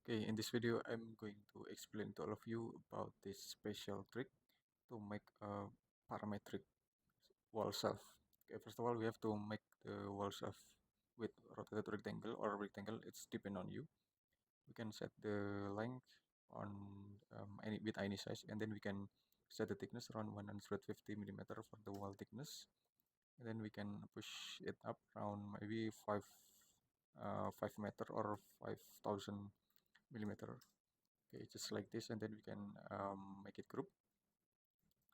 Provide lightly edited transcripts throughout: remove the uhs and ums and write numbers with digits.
Okay, in this video, I'm going to explain to all of you about this special trick to make a parametric wall shelf. Okay, first of all, we have to make the wall shelf with rotated rectangle or rectangle. It's depend on you. We can set the length on with any size, and then we can set the thickness around 150 millimeter for the wall thickness, and then we can push it up around maybe 5 meter or 5,000 millimeter. Okay, just like this, and then we can make it group.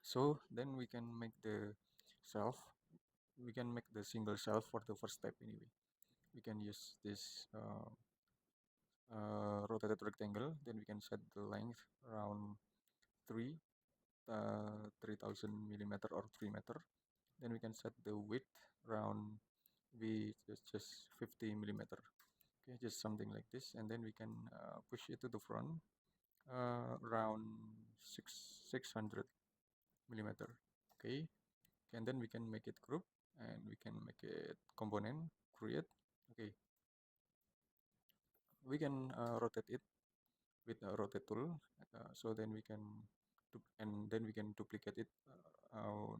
So then we can make the shelf. We can make the single shelf for the first step anyway. We can use this rotated rectangle. Then we can set the length around 3,000 millimeter or 3 meter. Then we can set the width around just 50 millimeter. Okay, just something like this, and then we can push it to the front around 600 millimeter. Okay, and then we can make it group, and we can make it component, create. Okay, we can rotate it with a rotate tool. So then we can and then we can duplicate it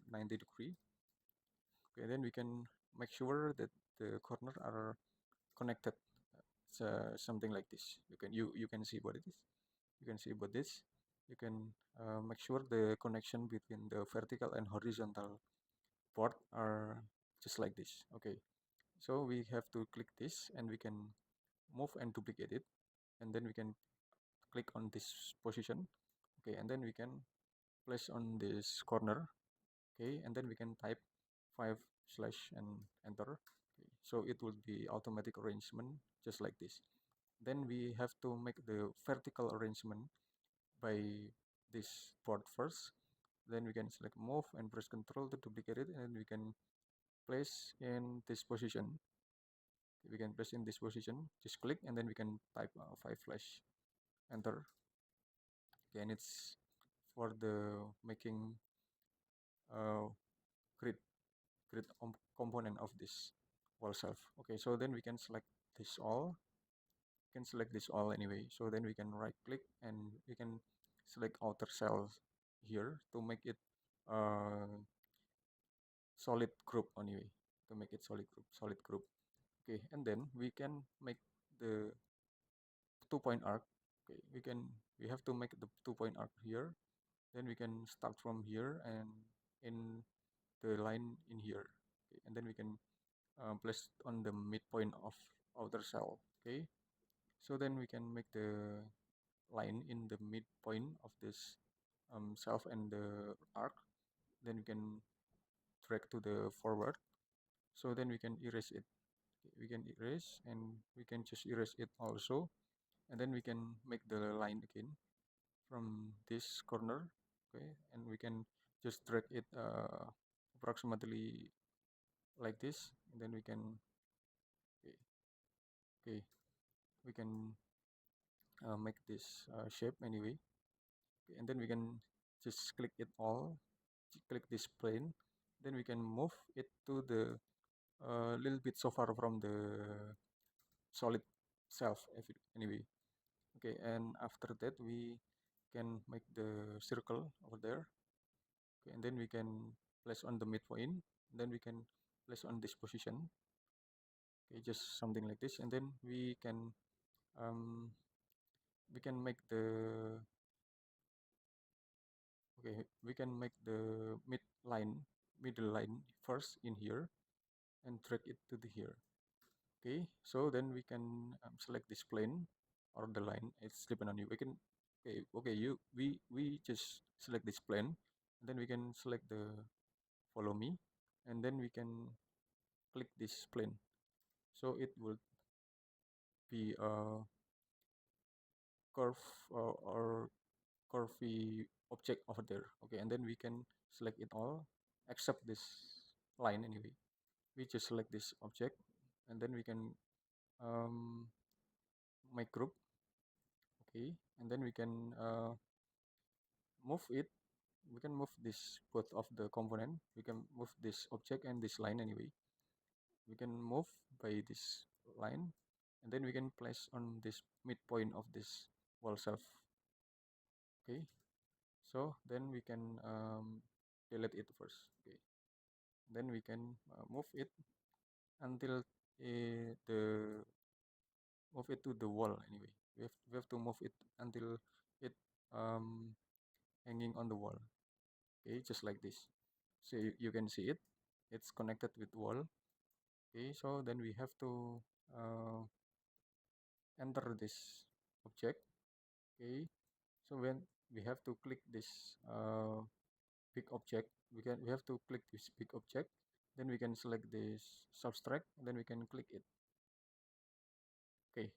90 degree. Okay, then we can make sure that the corner are connected. So something like this. You can see what it is. You can see about this. You can make sure the connection between the vertical and horizontal port are just like this. Okay, so we have to click this, and we can move and duplicate it, and then we can click on this position. Okay, and then we can place on this corner. Okay, and then we can type 5 slash and enter. Okay, so it will be automatic arrangement just like this. Then we have to make the vertical arrangement by this port first. Then we can select move and press Ctrl to duplicate it, and we can place in this position. We can place in this position, just click, and then we can type 5 slash enter. Okay, and it's for the making uh, grid component of this wall shelf. Okay, so then we can select this all. We can select this all anyway. So then we can right click, and we can select outer cells here to make it solid group anyway. To make it solid group. Okay, and then we can make the 2-point arc. Okay, we have to make the 2-point arc here. Then we can start from here and in the line in here. Okay, and then we can place on the midpoint of outer cell. Okay, so then we can make the line in the midpoint of this self and the arc. Then we can drag to the forward. So then we can erase it. Okay, we can erase, and we can just erase it also, and then we can make the line again from this corner. Okay, and we can just drag it approximately like this, and then we can okay, okay we can make this shape anyway. Okay, and then we can just click it all, click this plane, then we can move it to the little bit so far from the solid self anyway. Okay, and after that we can make the circle over there. Okay, and then we can place on the midpoint, then we can place on this position. Okay, just something like this, and then um, we can make the okay we can make the middle line first in here, and drag it to the here. Okay, so then we can select this plane or the line. It's depend on you. We can okay we just select this plane, and then we can select the follow me, and then we can click this plane. So it will be a curve or curvy object over there. Okay, and then we can select it all except this line anyway. We just select this object, and then we can um, make group. Okay, and then we can move it. We can move this both of the component. We can move this object and this line anyway. We can move by this line, and then we can place on this midpoint of this wall shelf. Okay, so then we can delete it first. Okay, then we can move it until the move it to the wall. Anyway, we have to move it until it um, hanging on the wall. Okay, just like this. So you can see it, it's connected with wall. Okay, so then we have to uh, enter this object. Okay, so when we have to click this big object, we have to click this big object, then we can select this subtract, and then we can click it. Okay,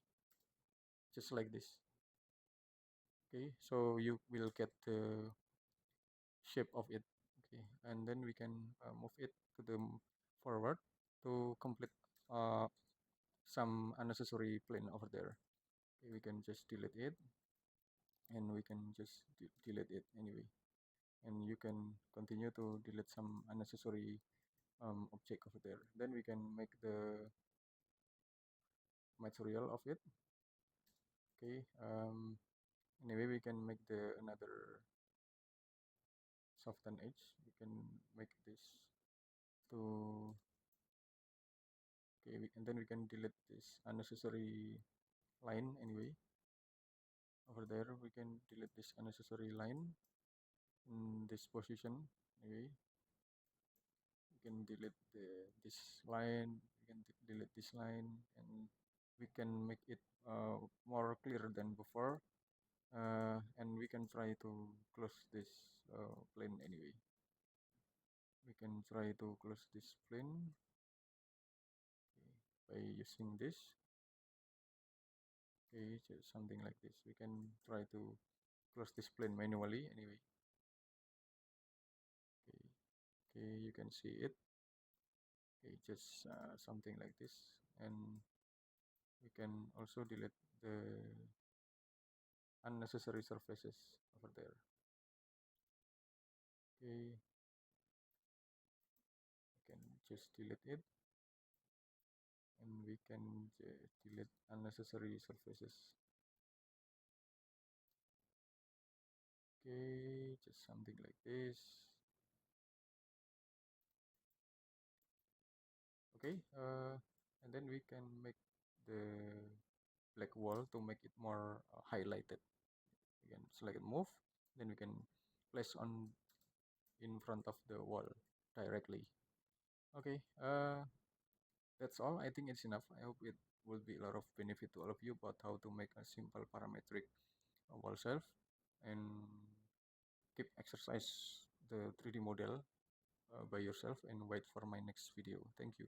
just like this. Okay, so you will get the shape of it. Okay, and then we can move it to the forward to complete uh, some unnecessary plane over there. Okay, we can just delete it, and we can just delete it anyway, and you can continue to delete some unnecessary object over there. Then we can make the material of it. Okay, anyway, we can make the another soften edge. We can make this to okay, and then we can delete this unnecessary line anyway. Over there, we can delete this unnecessary line in this position anyway. We can delete this line, we can delete this line, and we can make it more clear than before. And we can try to close this plane anyway. We can try to close this plane by using this. Okay, just something like this. We can try to close this plane manually anyway. Okay, okay, you can see it. Okay, just something like this, and we can also delete the unnecessary surfaces over there. Okay, we can just delete it, and we can delete unnecessary surfaces. Okay, just something like this. Okay, and then we can make the black wall to make it more highlighted. We can select move, then we can place on in front of the wall directly. Okay, that's all. I think it's enough. I hope it will be a lot of benefit to all of you about how to make a simple parametric wall shelf, and keep exercise the 3D model by yourself, and wait for my next video. Thank you.